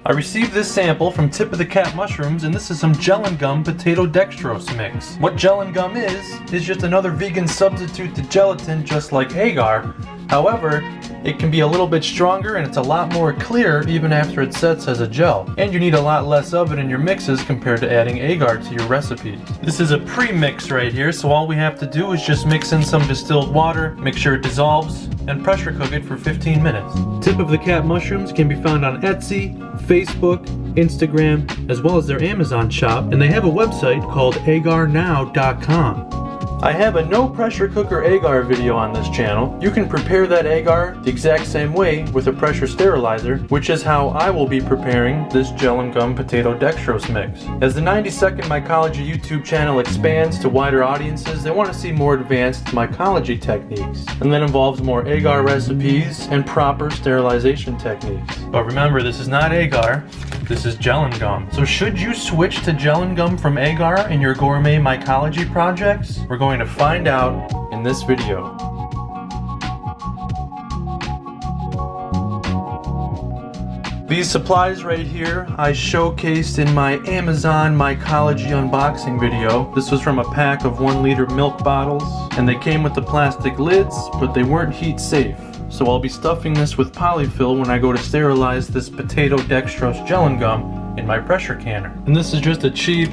I received this sample from Tip of the Cap Mushrooms, and this is some Gellan Gum potato dextrose mix. What Gellan Gum is just another vegan substitute to gelatin, just like Agar. However, it can be a little bit stronger and it's a lot more clear even after it sets as a gel. And you need a lot less of it in your mixes compared to adding Agar to your recipes. This is a pre-mix right here, so all we have to do is just mix in some distilled water, make sure it dissolves, and pressure cook it for 15 minutes. Tip of the Cap Mushrooms can be found on Etsy, Facebook, Instagram, as well as their Amazon shop, and they have a website called agarnow.com. I have a no pressure cooker agar video on this channel. You can prepare that agar the exact same way with a pressure sterilizer, which is how I will be preparing this Gellan Gum potato dextrose mix. As the 90-second mycology YouTube channel expands to wider audiences, they want to see more advanced mycology techniques, and that involves more agar recipes and proper sterilization techniques. But remember, this is not agar, this is Gellan Gum. So should you switch to Gellan Gum from agar in your gourmet mycology projects? We're going to find out in this video. These supplies right here I showcased in my Amazon mycology unboxing video. This was from a pack of 1-liter milk bottles, and they came with the plastic lids, but they weren't heat safe. So I'll be stuffing this with polyfill when I go to sterilize this potato dextrose Gellan Gum in my pressure canner. And this is just a cheap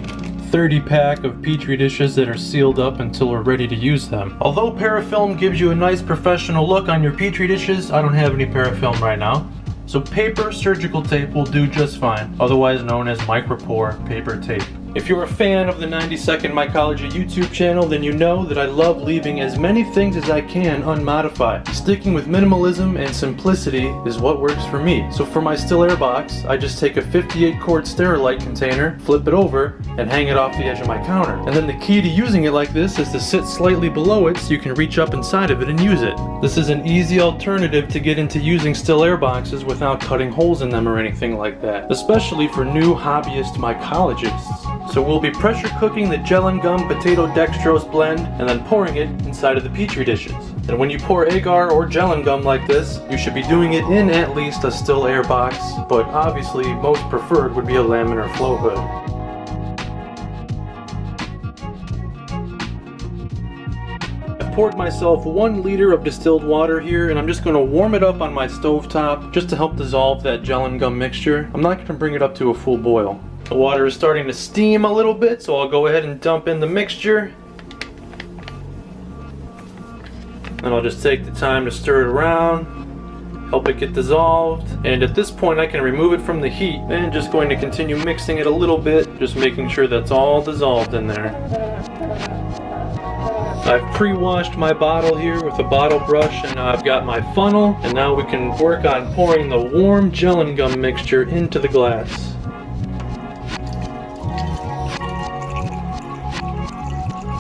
30 pack of petri dishes that are sealed up until we're ready to use them. Although parafilm gives you a nice professional look on your petri dishes, I don't have any parafilm right now. So paper surgical tape will do just fine, otherwise known as micropore paper tape. If you're a fan of the 90-second mycology YouTube channel, then you know that I love leaving as many things as I can unmodified. Sticking with minimalism and simplicity is what works for me. So for my still air box, I just take a 58-quart Sterilite container, flip it over, and hang it off the edge of my counter. And then the key to using it like this is to sit slightly below it so you can reach up inside of it and use it. This is an easy alternative to get into using still air boxes without cutting holes in them or anything like that, especially for new hobbyist mycologists. So we'll be pressure cooking the Gellan Gum potato dextrose blend and then pouring it inside of the petri dishes. And when you pour agar or Gellan Gum like this, you should be doing it in at least a still air box, but obviously most preferred would be a laminar flow hood. I've poured myself 1 liter of distilled water here, and I'm just going to warm it up on my stovetop just to help dissolve that Gellan Gum mixture. I'm not going to bring it up to a full boil. The water is starting to steam a little bit, so I'll go ahead and dump in the mixture. And I'll just take the time to stir it around, help it get dissolved. And at this point I can remove it from the heat and just going to continue mixing it a little bit, just making sure that's all dissolved in there. I've pre-washed my bottle here with a bottle brush, and I've got my funnel, and now we can work on pouring the warm Gellan Gum mixture into the glass.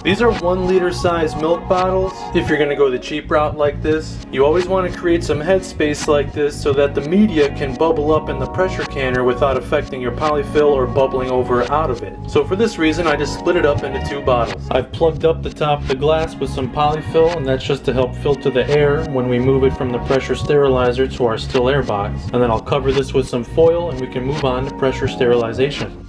These are 1-liter size milk bottles. If you're going to go the cheap route like this, you always want to create some headspace like this so that the media can bubble up in the pressure canner without affecting your polyfill or bubbling over out of it. So for this reason, I just split it up into 2 bottles. I've plugged up the top of the glass with some polyfill, and that's just to help filter the air when we move it from the pressure sterilizer to our still air box. And then I'll cover this with some foil and we can move on to pressure sterilization.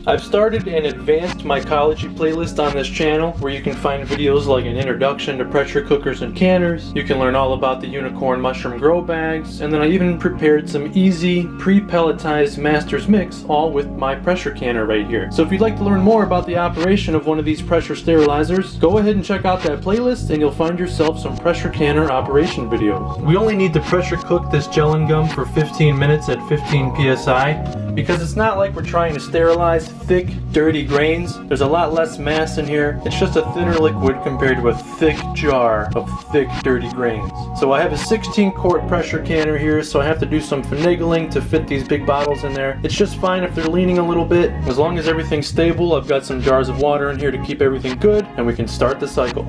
I've started an advanced mycology playlist on this channel where you can find videos like an introduction to pressure cookers and canners. You can learn all about the unicorn mushroom grow bags, and then I even prepared some easy pre-pelletized master's mix, all with my pressure canner right here. So if you'd like to learn more about the operation of one of these pressure sterilizers, go ahead and check out that playlist and you'll find yourself some pressure canner operation videos. We only need to pressure cook this Gellan Gum for 15 minutes at 15 psi. Because it's not like we're trying to sterilize thick, dirty grains. There's a lot less mass in here. It's just a thinner liquid compared to a thick jar of thick, dirty grains. So I have a 16-quart pressure canner here, so I have to do some finagling to fit these big bottles in there. It's just fine if they're leaning a little bit. As long as everything's stable, I've got some jars of water in here to keep everything good, and we can start the cycle.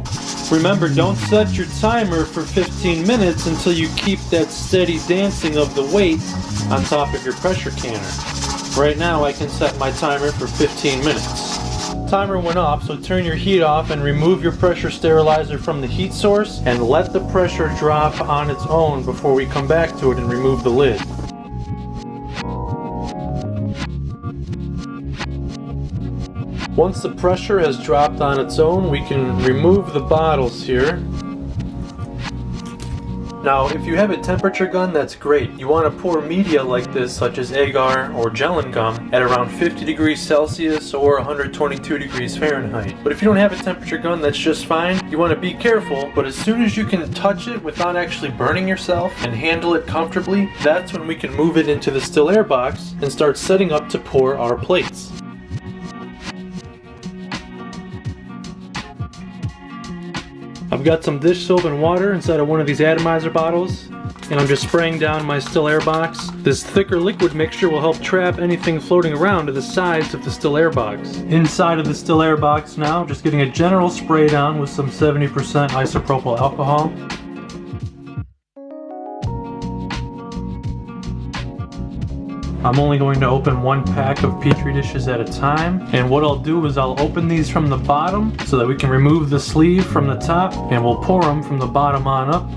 Remember, don't set your timer for 15 minutes until you keep that steady dancing of the weight on top of your pressure canner. Right now I can set my timer for 15 minutes. Timer went off, so turn your heat off and remove your pressure sterilizer from the heat source and let the pressure drop on its own before we come back to it and remove the lid. Once the pressure has dropped on its own, we can remove the bottles here. Now, if you have a temperature gun, that's great. You want to pour media like this, such as Agar or Gellan Gum, at around 50 degrees Celsius or 122 degrees Fahrenheit. But if you don't have a temperature gun, that's just fine. You want to be careful, but as soon as you can touch it without actually burning yourself and handle it comfortably, that's when we can move it into the still air box and start setting up to pour our plates. I've got some dish soap and water inside of one of these atomizer bottles, and I'm just spraying down my still air box. This thicker liquid mixture will help trap anything floating around to the sides of the still air box. Inside of the still air box now, just getting a general spray down with some 70% isopropyl alcohol. I'm only going to open one pack of Petri dishes at a time, and what I'll do is I'll open these from the bottom so that we can remove the sleeve from the top, and we'll pour them from the bottom on up.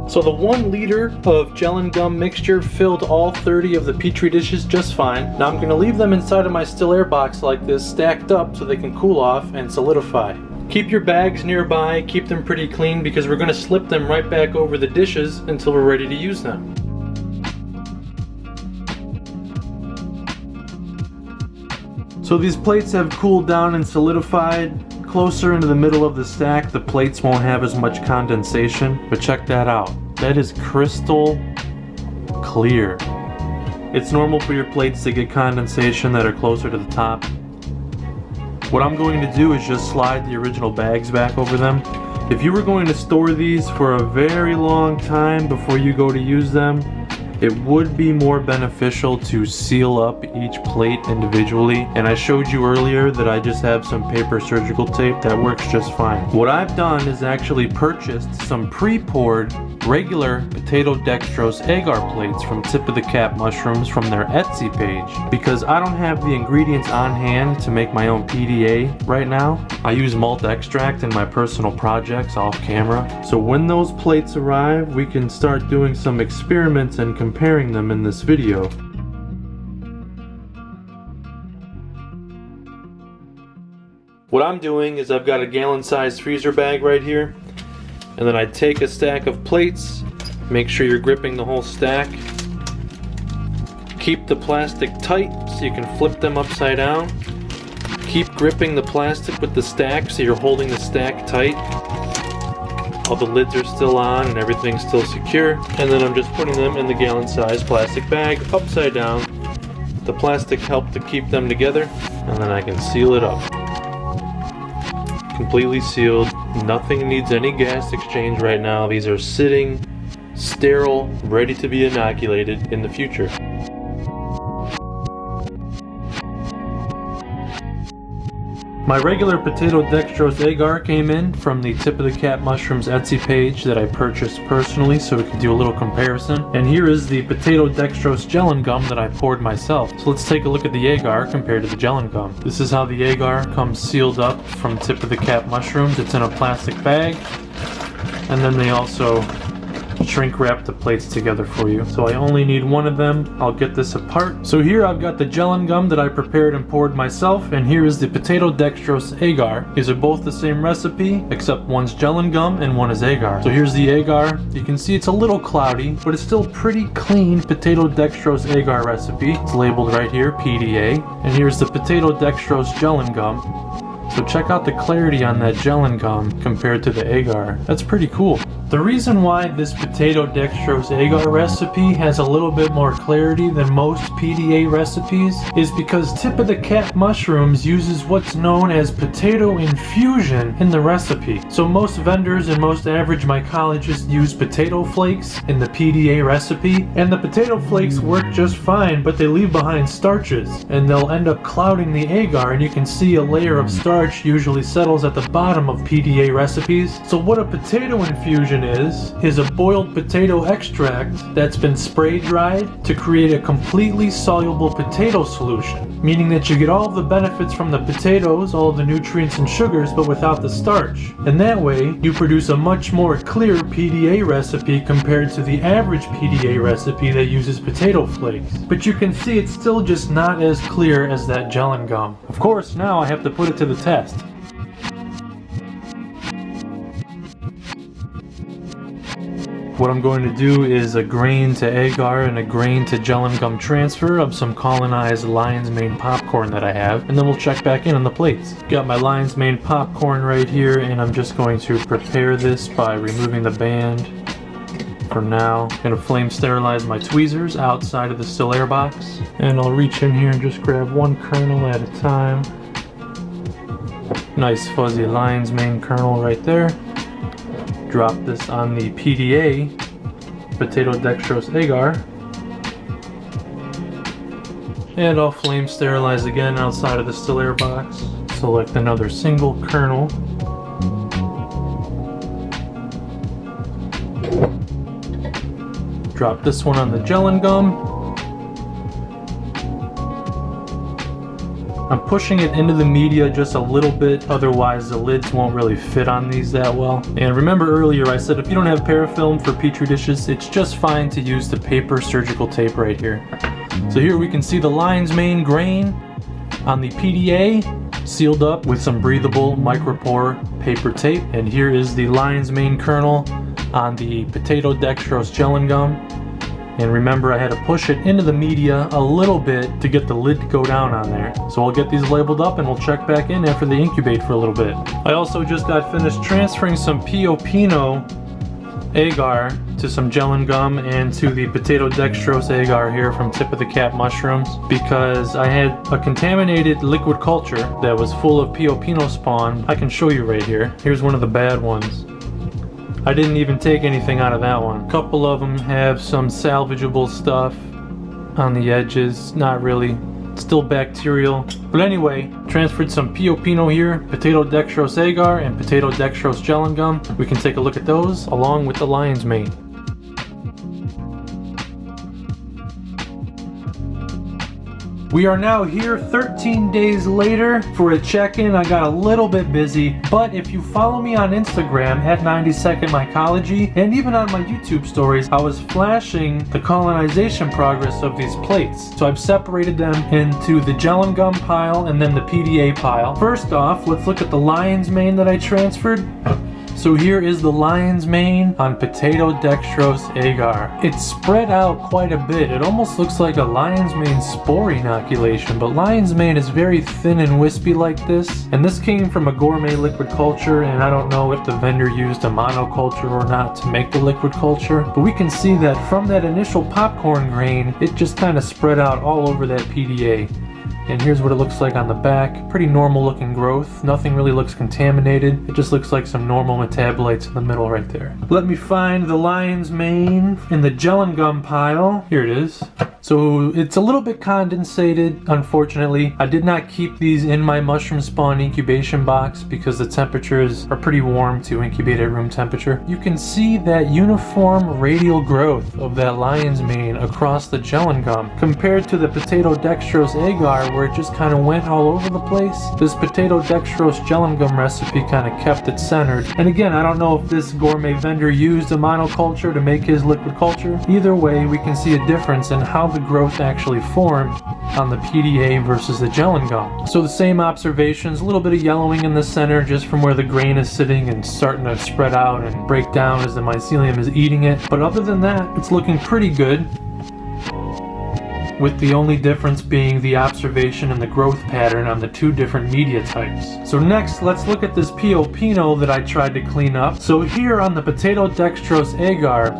So the 1 liter of Gellan Gum mixture filled all 30 of the Petri dishes just fine. Now I'm going to leave them inside of my still air box like this, stacked up so they can cool off and solidify. Keep your bags nearby, keep them pretty clean because we're going to slip them right back over the dishes until we're ready to use them. So these plates have cooled down and solidified. Closer into the middle of the stack, the plates won't have as much condensation, but check that out. That is crystal clear. It's normal for your plates to get condensation that are closer to the top. What I'm going to do is just slide the original bags back over them. If you were going to store these for a very long time before you go to use them, it would be more beneficial to seal up each plate individually, and I showed you earlier that I just have some paper surgical tape that works just fine. What I've done is actually purchased some pre-poured regular potato dextrose agar plates from Tip of the Cap Mushrooms from their Etsy page because I don't have the ingredients on hand to make my own PDA right now. I use malt extract in my personal projects off camera, so when those plates arrive we can start doing some experiments and comparing them in this video. What I'm doing is I've got a gallon-sized freezer bag right here, and then I take a stack of plates, make sure you're gripping the whole stack. Keep the plastic tight so you can flip them upside down. Keep gripping the plastic with the stack so you're holding the stack tight. All the lids are still on and everything's still secure. And then I'm just putting them in the gallon-sized plastic bag upside down. The plastic helps to keep them together, and then I can seal it up. Completely sealed. Nothing needs any gas exchange right now. These are sitting sterile, ready to be inoculated in the future. My regular potato dextrose agar came in from the Tip of the Cap Mushrooms Etsy page that I purchased personally so we could do a little comparison. And here is the potato dextrose Gellan Gum that I poured myself. So let's take a look at the agar compared to the Gellan Gum. This is how the agar comes sealed up from Tip of the Cap Mushrooms. It's in a plastic bag. And then they also shrink wrap the plates together for you. So I only need one of them. I'll get this apart. So here I've got the Gellan Gum that I prepared and poured myself, and here is the potato dextrose agar. These are both the same recipe, except one's Gellan Gum and one is agar. So here's the agar. You can see it's a little cloudy, but it's still pretty clean potato dextrose agar recipe. It's labeled right here, PDA. And here's the potato dextrose Gellan Gum. So check out the clarity on that Gellan Gum compared to the agar. That's pretty cool. The reason why this potato dextrose agar recipe has a little bit more clarity than most PDA recipes is because tip of the cap mushrooms uses what's known as potato infusion in the recipe. So most vendors and most average mycologists use potato flakes in the PDA recipe, and the potato flakes work just fine, but they leave behind starches and they'll end up clouding the agar, and you can see a layer of starch usually settles at the bottom of PDA recipes. So what a potato infusion is a boiled potato extract that's been spray dried to create a completely soluble potato solution, meaning that you get all of the benefits from the potatoes, all of the nutrients and sugars, but without the starch. And that way you produce a much more clear PDA recipe compared to the average PDA recipe that uses potato flakes. But you can see it's still just not as clear as that Gellan Gum. Of course, now I have to put it to the test. What I'm going to do is a grain to agar and a grain to Gellan Gum transfer of some colonized lion's mane popcorn that I have, and then we'll check back in on the plates. Got my lion's mane popcorn right here, and I'm just going to prepare this by removing the band. For now, I'm going to flame sterilize my tweezers outside of the still air box, and I'll reach in here and just grab one kernel at a time. Nice fuzzy lion's mane kernel right there. Drop this on the PDA, potato dextrose agar, and I'll flame sterilize again outside of the still air box. Select another single kernel. Drop this one on the Gellan Gum. I'm pushing it into the media just a little bit, otherwise the lids won't really fit on these that well. And remember earlier I said if you don't have parafilm for petri dishes, it's just fine to use the paper surgical tape right here. So here we can see the lion's mane grain on the PDA, sealed up with some breathable micropore paper tape. And here is the lion's mane kernel on the potato dextrose Gellan Gum. And remember, I had to push it into the media a little bit to get the lid to go down on there. So I'll get these labeled up and we'll check back in after they incubate for a little bit. I also just got finished transferring some Pio Pino agar to some Gellan Gum and to the potato dextrose agar here from tip of the cap mushrooms, because I had a contaminated liquid culture that was full of Pio Pino spawn. I can show you right here. Here's one of the bad ones. I didn't even take anything out of that one. A couple of them have some salvageable stuff on the edges. Not really. Still bacterial. But anyway, transferred some Pio Pino here, potato dextrose agar, and potato dextrose Gellan Gum. We can take a look at those along with the lion's mane. We are now here 13 days later for a check-in. I got a little bit busy, but if you follow me on Instagram at 90 Second Mycology, and even on my YouTube stories, I was flashing the colonization progress of these plates. So I've separated them into the Gellan Gum pile and then the PDA pile. First off, let's look at the lion's mane that I transferred. So here is the lion's mane on potato dextrose agar. It's spread out quite a bit. It almost looks like a lion's mane spore inoculation, but lion's mane is very thin and wispy like this. And this came from a gourmet liquid culture, and I don't know if the vendor used a monoculture or not to make the liquid culture, but we can see that from that initial popcorn grain, it just kind of spread out all over that PDA. And here's what it looks like on the back. Pretty normal looking growth. Nothing really looks contaminated. It just looks like some normal metabolites in the middle right there. Let me find the lion's mane in the Gellan Gum pile. Here it is. So it's a little bit condensated, unfortunately. I did not keep these in my mushroom spawn incubation box because the temperatures are pretty warm to incubate at room temperature. You can see that uniform radial growth of that lion's mane across the Gellan Gum compared to the potato dextrose agar where it just kind of went all over the place. This potato dextrose Gellan Gum recipe kind of kept it centered. And again, I don't know if this gourmet vendor used a monoculture to make his liquid culture. Either way, we can see a difference in how the growth actually formed on the PDA versus the Gellan Gum. So the same observations, a little bit of yellowing in the center just from where the grain is sitting and starting to spread out and break down as the mycelium is eating it. But other than that, it's looking pretty good, with the only difference being the observation and the growth pattern on the two different media types. So next, let's look at this Pio Pino that I tried to clean up. So here on the potato dextrose agar,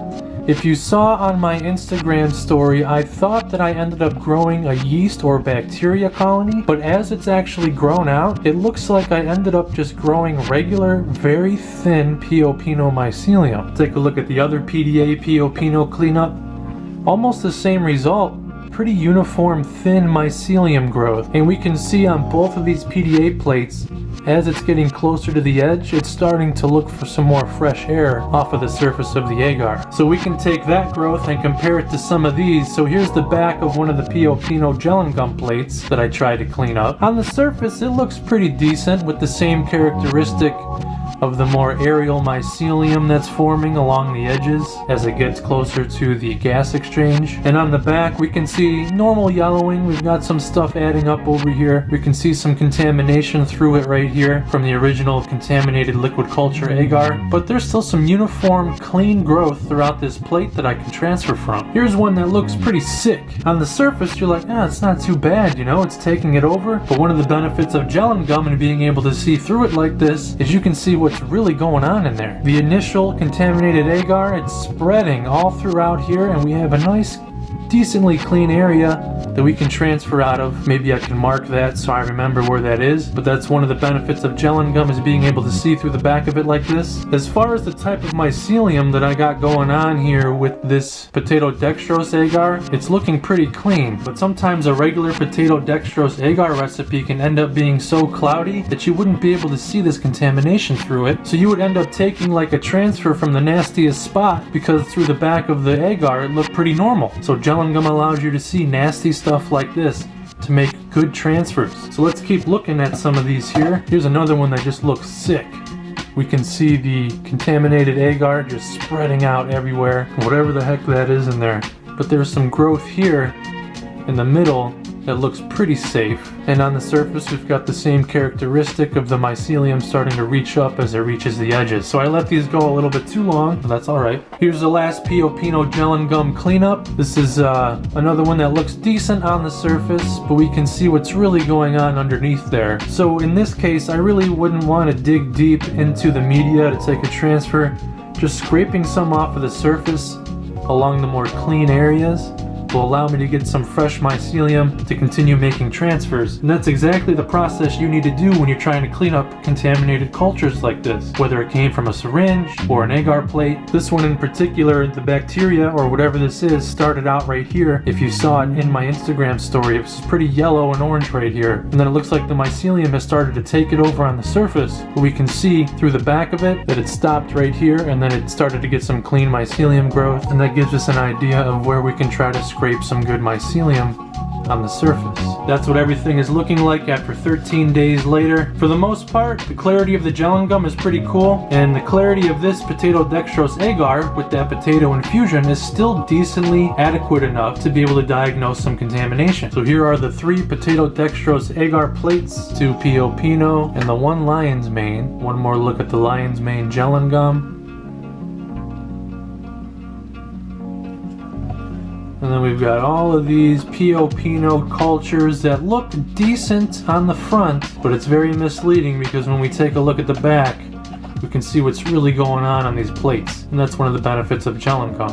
if you saw on my Instagram story, I thought that I ended up growing a yeast or bacteria colony, but as it's actually grown out, it looks like I ended up just growing regular, very thin Pio Pino mycelium. Take a look at the other PDA Pio Pino cleanup. Almost the same result. Pretty uniform thin mycelium growth, and we can see on both of these PDA plates as it's getting closer to the edge, it's starting to look for some more fresh air off of the surface of the agar. So we can take that growth and compare it to some of these. So here's the back of one of the Pio Pino Gellan Gum plates that I tried to clean up. On the surface it looks pretty decent with the same characteristic of the more aerial mycelium that's forming along the edges as it gets closer to the gas exchange. And on the back we can see normal yellowing. We've got some stuff adding up over here. We can see some contamination through it right here from the original contaminated liquid culture agar, but there's still some uniform clean growth throughout this plate that I can transfer from. Here's one that looks pretty sick. On the surface you're like, it's not too bad, you know, it's taking it over. But one of the benefits of Gellan Gum and being able to see through it like this is you can see what's really going on in there. The initial contaminated agar, it's spreading all throughout here, and we have a nice decently clean area that we can transfer out of. Maybe I can mark that so I remember where that is, but that's one of the benefits of Gellan Gum, is being able to see through the back of it like this. As far as the type of mycelium that I got going on here with this potato dextrose agar, it's looking pretty clean, but sometimes a regular potato dextrose agar recipe can end up being so cloudy that you wouldn't be able to see this contamination through it, so you would end up taking like a transfer from the nastiest spot because through the back of the agar it looked pretty normal. So Gellan Gum allows you to see nasty stuff like this to make good transfers. So let's keep looking at some of these here. Here's another one that just looks sick. We can see the contaminated agar just spreading out everywhere, whatever the heck that is in there. But there's some growth here in the middle that looks pretty safe, and on the surface we've got the same characteristic of the mycelium starting to reach up as it reaches the edges. So I let these go a little bit too long, but that's alright. Here's the last Pio Pino Gellan Gum cleanup. This is another one that looks decent on the surface, but we can see what's really going on underneath there. So in this case I really wouldn't want to dig deep into the media to take a transfer. Just scraping some off of the surface along the more clean areas will allow me to get some fresh mycelium to continue making transfers. And that's exactly the process you need to do when you're trying to clean up contaminated cultures like this, whether it came from a syringe or an agar plate. This one in particular, the bacteria or whatever this is, started out right here. If you saw it in my Instagram story, it was pretty yellow and orange right here, and then it looks like the mycelium has started to take it over on the surface, but we can see through the back of it that it stopped right here, and then it started to get some clean mycelium growth, and that gives us an idea of where we can try to scrape some good mycelium on the surface. That's what everything is looking like after 13 days later. For the most part, the clarity of the Gellan Gum is pretty cool, and the clarity of this potato dextrose agar with that potato infusion is still decently adequate enough to be able to diagnose some contamination. So here are the 3 potato dextrose agar plates, 2 Pio Pino, and the 1 lion's mane. One more look at the lion's mane Gellan Gum. And then we've got all of these Pio Pino cultures that look decent on the front, but it's very misleading because when we take a look at the back, we can see what's really going on these plates. And that's one of the benefits of Gellan Gum.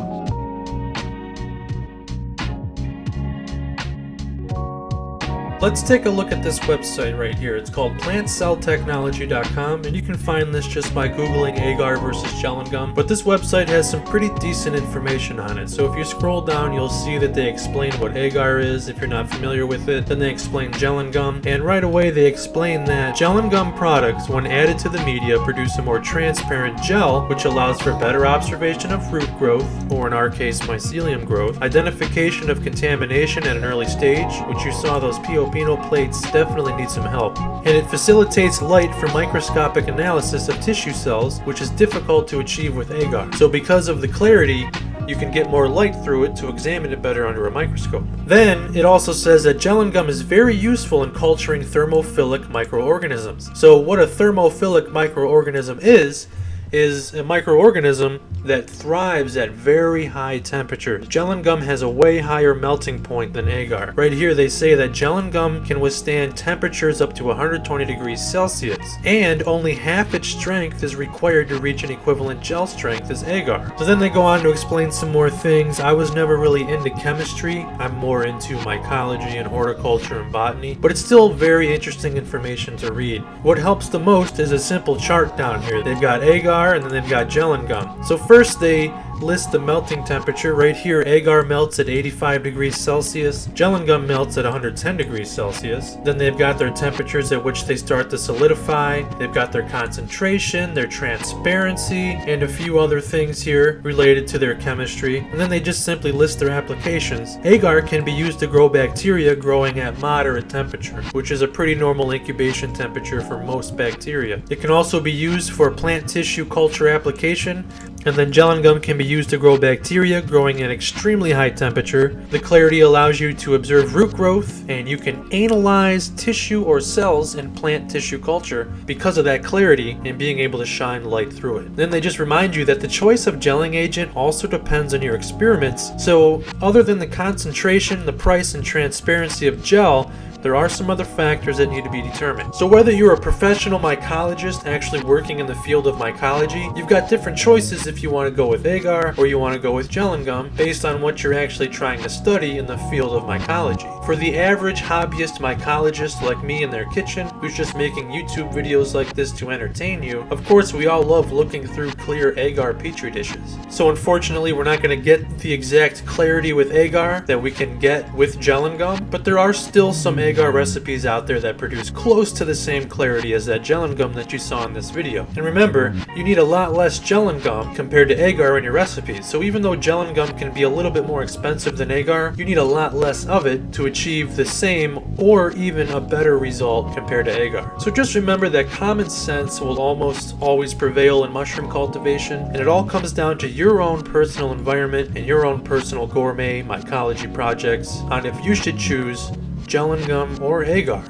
Let's take a look at this website right here. It's called plantcelltechnology.com, and you can find this just by googling Agar versus Gellan Gum. But this website has some pretty decent information on it. So if you scroll down, you'll see that they explain what Agar is if you're not familiar with it. Then they explain Gellan Gum, and right away they explain that Gellan Gum products, when added to the media, produce a more transparent gel, which allows for better observation of root growth, or in our case mycelium growth, identification of contamination at an early stage, which you saw those PO plates definitely need some help. And it facilitates light for microscopic analysis of tissue cells, which is difficult to achieve with Agar. So because of the clarity, you can get more light through it to examine it better under a microscope. Then, it also says that Gellan Gum is very useful in culturing thermophilic microorganisms. So what a thermophilic microorganism is a microorganism that thrives at very high temperatures. Gellan Gum has a way higher melting point than Agar. Right here they say that Gellan Gum can withstand temperatures up to 120 degrees Celsius, and only half its strength is required to reach an equivalent gel strength as Agar. So then they go on to explain some more things. I was never really into chemistry. I'm more into mycology and horticulture and botany, but it's still very interesting information to read. What helps the most is a simple chart down here. They've got Agar and then they've got Gellan Gum. So first they list the melting temperature. Right here, Agar melts at 85 degrees Celsius. Gellan Gum melts at 110 degrees Celsius. Then they've got their temperatures at which they start to solidify. They've got their concentration, their transparency, and a few other things here related to their chemistry. And then they just simply list their applications. Agar can be used to grow bacteria growing at moderate temperature, which is a pretty normal incubation temperature for most bacteria. It can also be used for plant tissue culture application. And then Gellan Gum can be used to grow bacteria growing at extremely high temperature. The clarity allows you to observe root growth, and you can analyze tissue or cells in plant tissue culture because of that clarity and being able to shine light through it. Then they just remind you that the choice of gelling agent also depends on your experiments. So other than the concentration, the price, and transparency of gel, there are some other factors that need to be determined. So whether you're a professional mycologist actually working in the field of mycology, you've got different choices if you want to go with Agar or you want to go with Gellan Gum based on what you're actually trying to study in the field of mycology. For the average hobbyist mycologist like me in their kitchen, who's just making YouTube videos like this to entertain you, of course we all love looking through clear Agar petri dishes. So unfortunately we're not going to get the exact clarity with Agar that we can get with Gellan Gum, but there are still some Agar recipes out there that produce close to the same clarity as that Gellan Gum that you saw in this video. And remember, you need a lot less Gellan Gum compared to Agar in your recipes. So even though Gellan Gum can be a little bit more expensive than Agar, you need a lot less of it to achieve the same or even a better result compared to Agar. So just remember that common sense will almost always prevail in mushroom cultivation, and it all comes down to your own personal environment and your own personal gourmet mycology projects on if you should choose Gellan Gum or Agar.